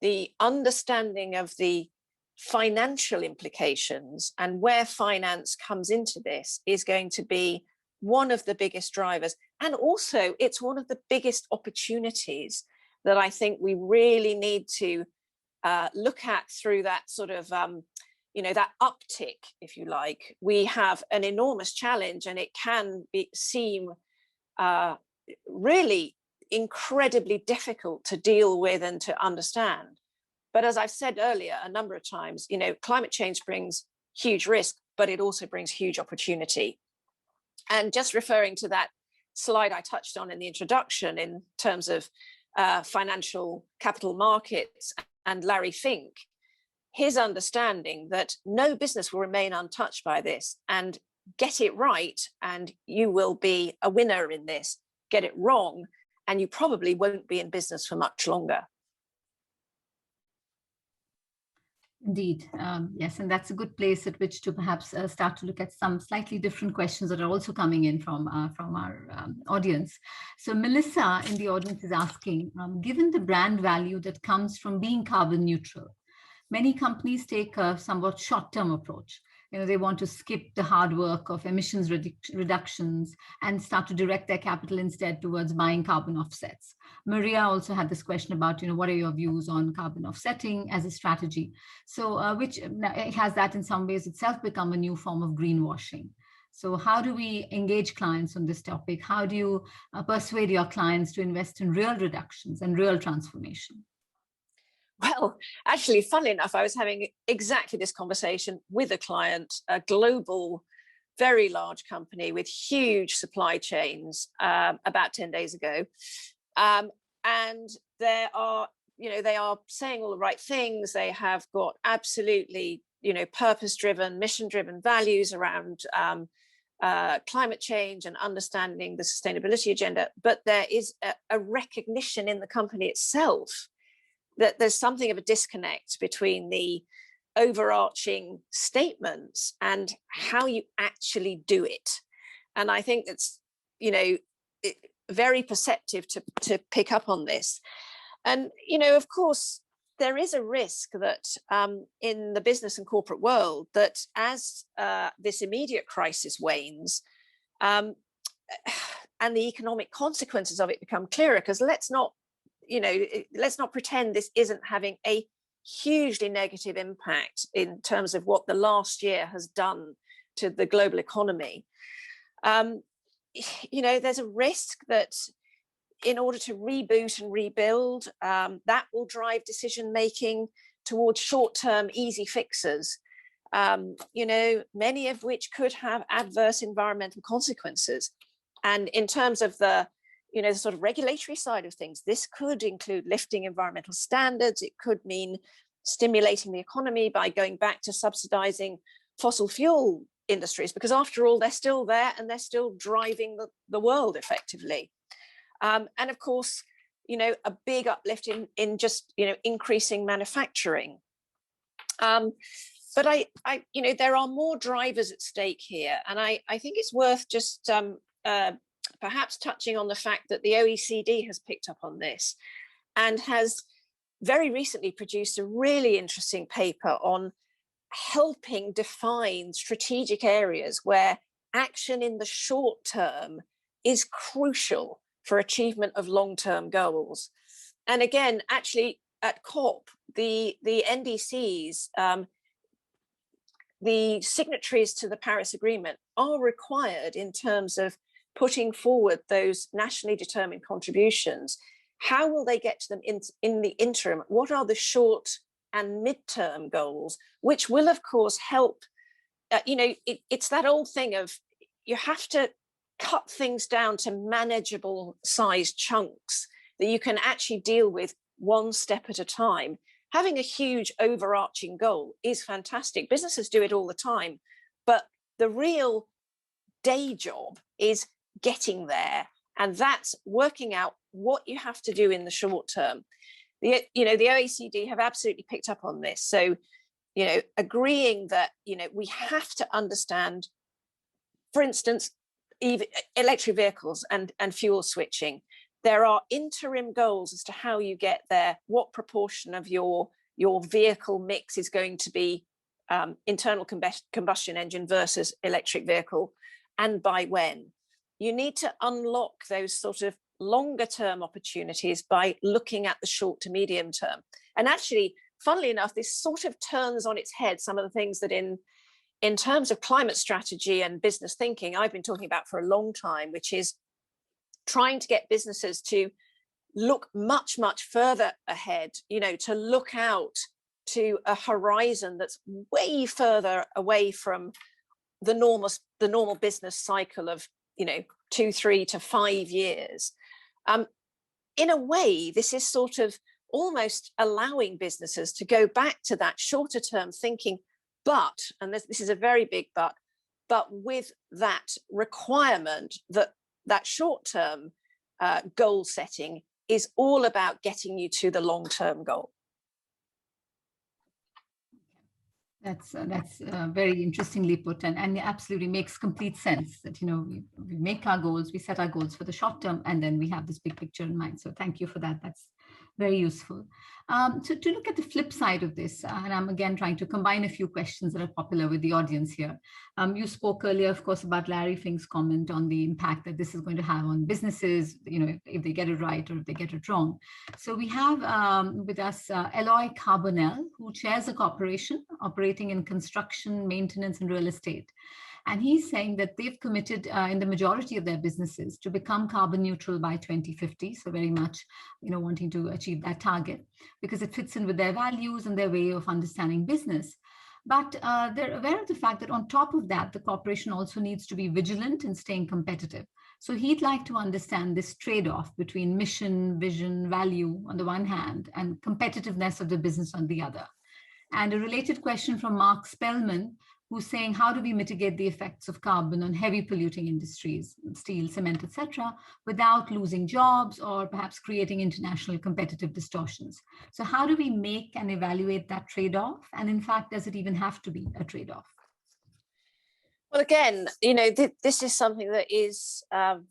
the understanding of the financial implications and where finance comes into this is going to be one of the biggest drivers. And also it's one of the biggest opportunities that I think we really need to look at through that sort of, that uptick, if you like. We have an enormous challenge, and it can seem really incredibly difficult to deal with and to understand. But as I've said earlier a number of times, climate change brings huge risk, but it also brings huge opportunity. And just referring to that slide I touched on in the introduction in terms of financial capital markets and Larry Fink, his understanding that no business will remain untouched by this, and get it right and you will be a winner in this, get it wrong and you probably won't be in business for much longer. Indeed, yes, and that's a good place at which to perhaps start to look at some slightly different questions that are also coming in from our audience. So Melissa in the audience is asking, given the brand value that comes from being carbon neutral, many companies take a somewhat short-term approach. They want to skip the hard work of emissions reductions and start to direct their capital instead towards buying carbon offsets. Maria also had this question about, what are your views on carbon offsetting as a strategy? So which has that in some ways itself become a new form of greenwashing? So how do we engage clients on this topic? How do you persuade your clients to invest in real reductions and real transformation? Well, actually, funnily enough, I was having exactly this conversation with a client, a global, very large company with huge supply chains about 10 days ago. And they are saying all the right things. They have got absolutely, purpose-driven, mission-driven values around climate change and understanding the sustainability agenda. But there is a recognition in the company itself that there's something of a disconnect between the overarching statements and how you actually do it. And I think it's, very perceptive to pick up on this. And, of course, there is a risk that in the business and corporate world, that as this immediate crisis wanes and the economic consequences of it become clearer, because let's not pretend this isn't having a hugely negative impact in terms of what the last year has done to the global economy. There's a risk that in order to reboot and rebuild, that will drive decision making towards short-term easy fixes, many of which could have adverse environmental consequences. And in terms of the sort of regulatory side of things, this could include lifting environmental standards. It could mean stimulating the economy by going back to subsidizing fossil fuel industries, because after all, they're still there and they're still driving the world effectively. And of course, a big uplift in just, increasing manufacturing. But there are more drivers at stake here. And I think it's worth just perhaps touching on the fact that the OECD has picked up on this and has very recently produced a really interesting paper on helping define strategic areas where action in the short term is crucial for achievement of long-term goals. And again, actually at COP, the NDCs, the signatories to the Paris Agreement are required in terms of putting forward those nationally determined contributions, how will they get to them in the interim? What are the short and mid-term goals, which will, of course, help? It's that old thing of you have to cut things down to manageable sized chunks that you can actually deal with one step at a time. Having a huge overarching goal is fantastic. Businesses do it all the time, but the real day job is getting there, and that's working out what you have to do in the short term. The OECD have absolutely picked up on this. So, agreeing that, we have to understand, for instance, even electric vehicles and fuel switching. There are interim goals as to how you get there, what proportion of your vehicle mix is going to be internal combustion engine versus electric vehicle, and by when. You need to unlock those sort of longer term opportunities by looking at the short to medium term. And actually, funnily enough, this sort of turns on its head some of the things that in terms of climate strategy and business thinking, I've been talking about for a long time, which is trying to get businesses to look much, much further ahead, to look out to a horizon that's way further away from the normal business cycle of 2, 3 to 5 years. In a way, this is sort of almost allowing businesses to go back to that shorter term thinking, but, and this is a very big but with that requirement that short term goal setting is all about getting you to the long term goal. That's very interestingly put, and it absolutely makes complete sense that, we make our goals, we set our goals for the short term, and then we have this big picture in mind. So thank you for that. That's very useful. So to look at the flip side of this, and I'm again trying to combine a few questions that are popular with the audience here. You spoke earlier, of course, about Larry Fink's comment on the impact that this is going to have on businesses, if they get it right or if they get it wrong. So we have with us Eloy Carbonell, who chairs a corporation operating in construction, maintenance, and real estate. And he's saying that they've committed in the majority of their businesses to become carbon neutral by 2050. So very much, wanting to achieve that target because it fits in with their values and their way of understanding business. But they're aware of the fact that on top of that, the corporation also needs to be vigilant in staying competitive. So he'd like to understand this trade-off between mission, vision, value on the one hand, and competitiveness of the business on the other. And a related question from Mark Spellman, who's saying, how do we mitigate the effects of carbon on heavy polluting industries, steel, cement, etc., without losing jobs or perhaps creating international competitive distortions? So how do we make and evaluate that trade-off? And in fact, does it even have to be a trade-off? Well, again, this is something that is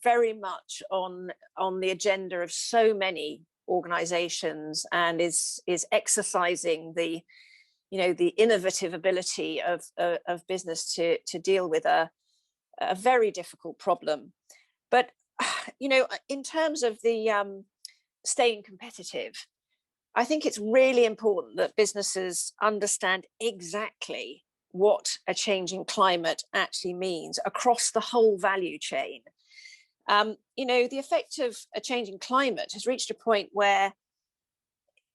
very much on the agenda of so many organizations and is exercising the innovative ability of business to deal with a very difficult problem. But, in terms of the staying competitive, I think it's really important that businesses understand exactly what a changing climate actually means across the whole value chain. The effect of a changing climate has reached a point where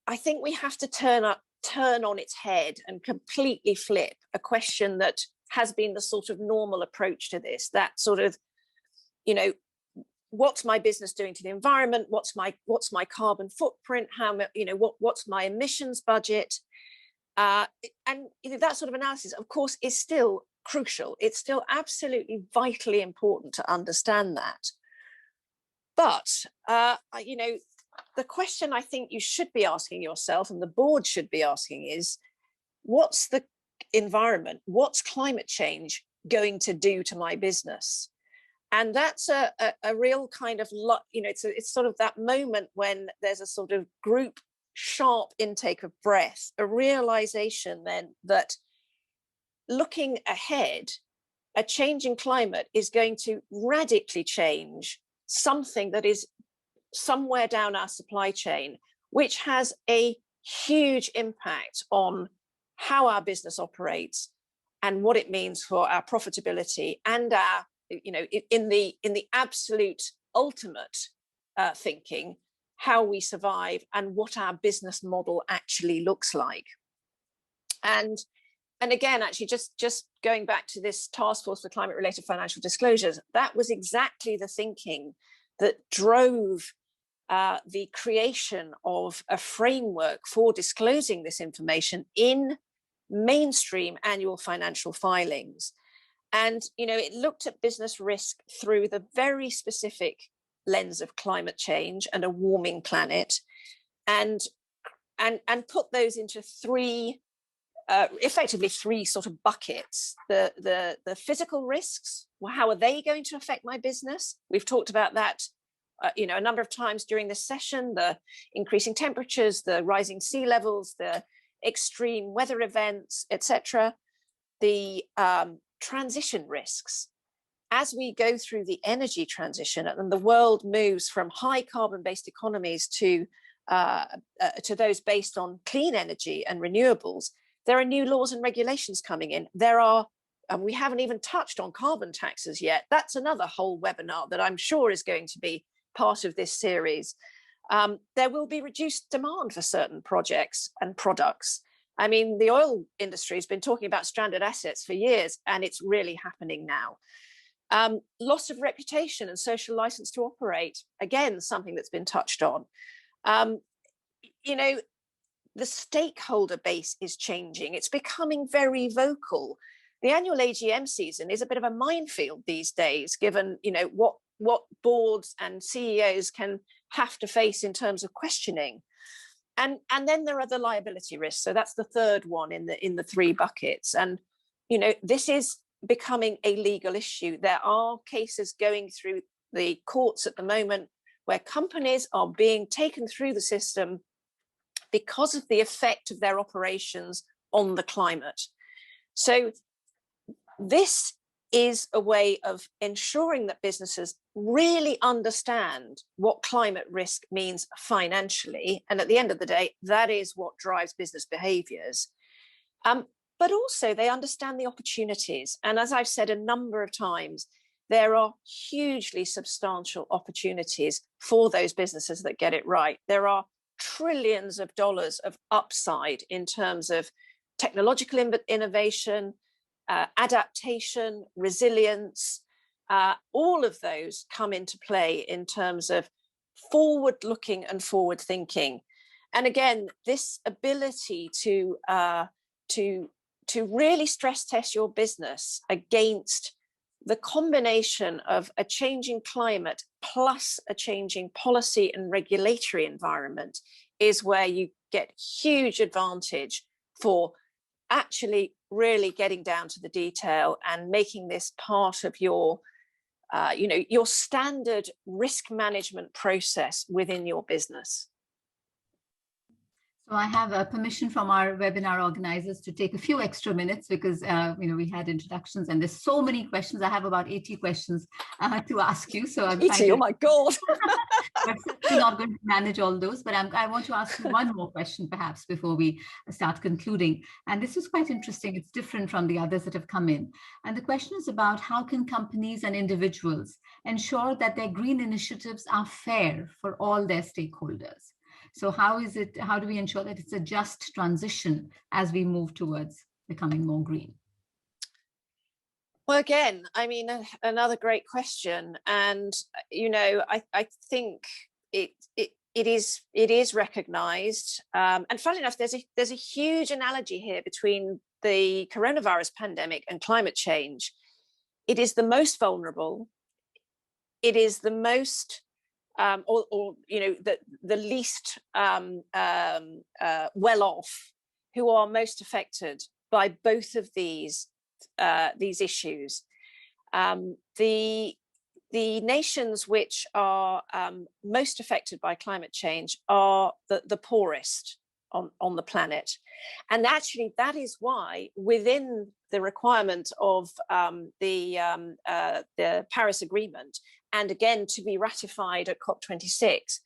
I think we have to turn on its head and completely flip a question that has been the sort of normal approach to this, that sort of, what's my business doing to the environment? What's my carbon footprint? What's my emissions budget? And that sort of analysis, of course, is still crucial. It's still absolutely vitally important to understand that. But, the question I think you should be asking yourself and the board should be asking is, what's the environment? What's climate change going to do to my business? And that's a real kind of, it's sort of that moment when there's a sort of group sharp intake of breath, a realization then that looking ahead, a changing climate is going to radically change something that is somewhere down our supply chain, which has a huge impact on how our business operates and what it means for our profitability and our in the absolute ultimate thinking, how we survive and what our business model actually looks like. And again, actually, just going back to this task force for climate-related financial disclosures, that was exactly the thinking that drove the creation of a framework for disclosing this information in mainstream annual financial filings. And, it looked at business risk through the very specific lens of climate change and a warming planet, and put those into effectively three sort of buckets. The physical risks, well, how are they going to affect my business? We've talked about that a number of times during this session: the increasing temperatures, the rising sea levels, the extreme weather events, etc. The transition risks. As we go through the energy transition and the world moves from high carbon-based economies to those based on clean energy and renewables, there are new laws and regulations coming in. And we haven't even touched on carbon taxes yet. That's another whole webinar that I'm sure is going to be part of this series. There will be reduced demand for certain projects and products. I mean, the oil industry has been talking about stranded assets for years, and it's really happening now. Loss of reputation and social license to operate, again, something that's been touched on. The stakeholder base is changing. It's becoming very vocal. The annual AGM season is a bit of a minefield these days, given what boards and CEOs can have to face in terms of questioning. And then there are the liability risks. So that's the third one in the three buckets. And this is becoming a legal issue. There are cases going through the courts at the moment where companies are being taken through the system because of the effect of their operations on the climate. So this is a way of ensuring that businesses really understand what climate risk means financially. And at the end of the day, that is what drives business behaviors. But also they understand the opportunities. And as I've said a number of times, there are hugely substantial opportunities for those businesses that get it right. There are trillions of dollars of upside in terms of technological innovation, adaptation, resilience. All of those come into play in terms of forward-looking and forward-thinking. And again, this ability to really stress test your business against the combination of a changing climate plus a changing policy and regulatory environment is where you get huge advantage for actually really getting down to the detail and making this part of your your standard risk management process within your business. So I have permission from our webinar organizers to take a few extra minutes because we had introductions and there's so many questions. I have about 80 questions to ask you. So I'm oh my God. I'm certainly not going to manage all those, but I want to ask you one more question perhaps before we start concluding. And this is quite interesting. It's different from the others that have come in. And the question is about how can companies and individuals ensure that their green initiatives are fair for all their stakeholders? So how do we ensure that it's a just transition as we move towards becoming more green? Well, again, I mean, another great question. And, I think it is recognized. And funnily enough, there's a huge analogy here between the coronavirus pandemic and climate change. It is the most vulnerable. It is the most the least well off, who are most affected by both of these issues. The nations which are most affected by climate change are the poorest on the planet, and actually that is why within the requirement of the Paris Agreement, and again to be ratified at COP26,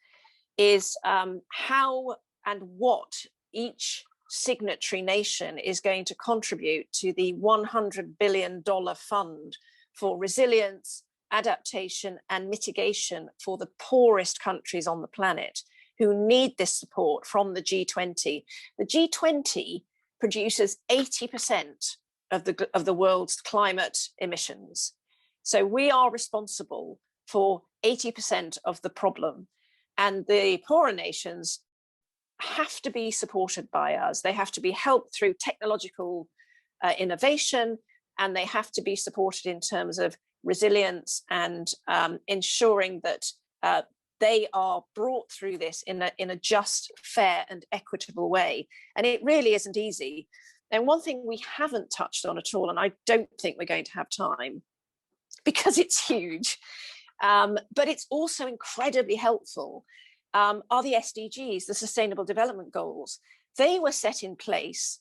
is how and what each signatory nation is going to contribute to the $100 billion fund for resilience, adaptation, and mitigation for the poorest countries on the planet who need this support from the G20. The G20 produces 80% of the world's climate emissions. So we are responsible for 80% of the problem. And the poorer nations have to be supported by us. They have to be helped through technological innovation, and they have to be supported in terms of resilience and ensuring that they are brought through this in a just, fair, and equitable way. And it really isn't easy. And one thing we haven't touched on at all, and I don't think we're going to have time because it's huge, but it's also incredibly helpful, are the SDGs, the Sustainable Development Goals. They were set in place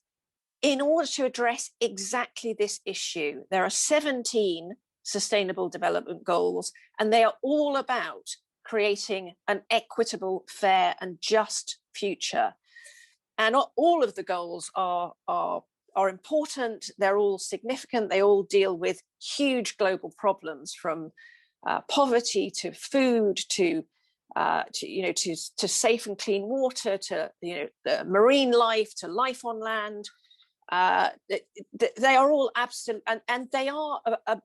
in order to address exactly this issue. There are 17 Sustainable Development Goals, and they are all about creating an equitable, fair, and just future. And all of the goals are important. They're all significant. They all deal with huge global problems, from poverty to food to safe and clean water, to the marine life, to life on land. They are all absolute, and they are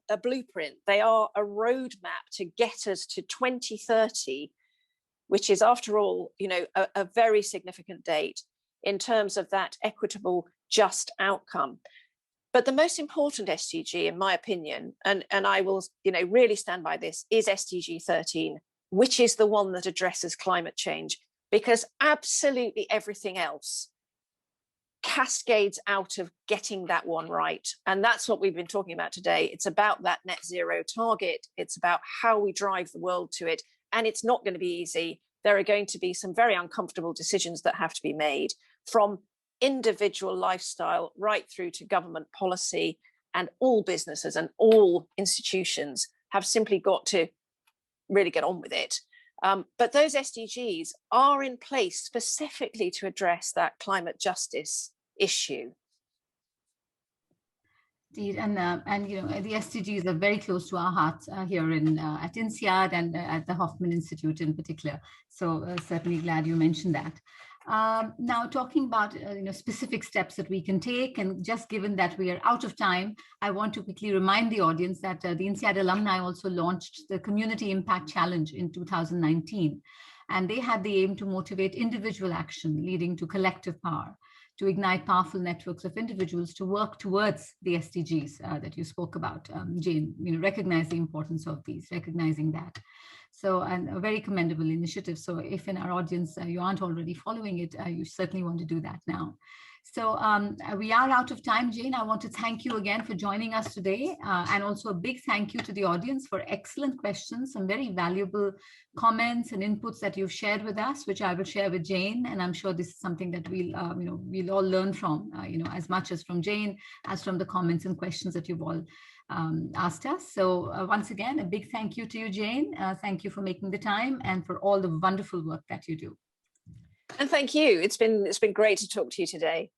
a blueprint. They are a roadmap to get us to 2030, which is, after all, a very significant date in terms of that equitable, just outcome. But the most important SDG, in my opinion, and I will really stand by this, is SDG 13, which is the one that addresses climate change, because absolutely everything else cascades out of getting that one right. And that's what we've been talking about today. It's about that net zero target. It's about how we drive the world to it. And it's not going to be easy. There are going to be some very uncomfortable decisions that have to be made, from individual lifestyle right through to government policy, and all businesses and all institutions have simply got to really get on with it. But those SDGs are in place specifically to address that climate justice issue. Indeed, and the SDGs are very close to our hearts here at INSEAD and at the Hoffman Institute in particular. So certainly glad you mentioned that. Now, talking about specific steps that we can take, and just given that we are out of time, I want to quickly remind the audience that the INSEAD alumni also launched the Community Impact Challenge in 2019, and they had the aim to motivate individual action leading to collective power, to ignite powerful networks of individuals to work towards the SDGs that you spoke about, Jane. Recognize the importance of these, recognizing that. So, and a very commendable initiative. So if in our audience you aren't already following it, you certainly want to do that now. So we are out of time, Jane. I want to thank you again for joining us today. And also a big thank you to the audience for excellent questions, some very valuable comments and inputs that you've shared with us, which I will share with Jane. And I'm sure this is something that we'll all learn from, as much as from Jane, as from the comments and questions that you've all asked us. So once again, a big thank you to you, Jane. Thank you for making the time and for all the wonderful work that you do. And thank you. It's been great to talk to you today.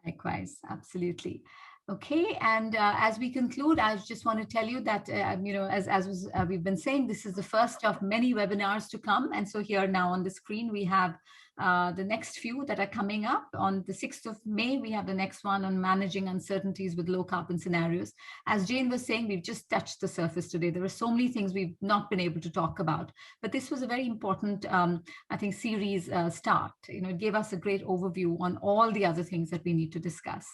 Likewise, absolutely. Okay, and as we conclude, I just want to tell you that, as we've been saying, this is the first of many webinars to come. And so here now on the screen, we have the next few that are coming up. On the 6th of May, we have the next one on managing uncertainties with low carbon scenarios. As Jane was saying, we've just touched the surface today. There are so many things we've not been able to talk about, but this was a very important, I think, series start. It gave us a great overview on all the other things that we need to discuss.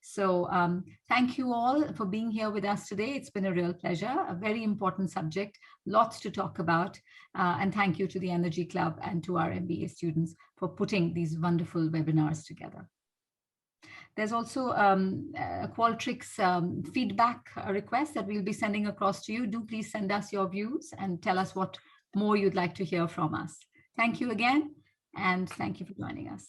So thank you all for being here with us today. It's been a real pleasure, a very important subject, lots to talk about. And thank you to the Energy Club and to our MBA students for putting these wonderful webinars together. There's also a Qualtrics feedback request that we'll be sending across to you. Do please send us your views and tell us what more you'd like to hear from us. Thank you again, and thank you for joining us.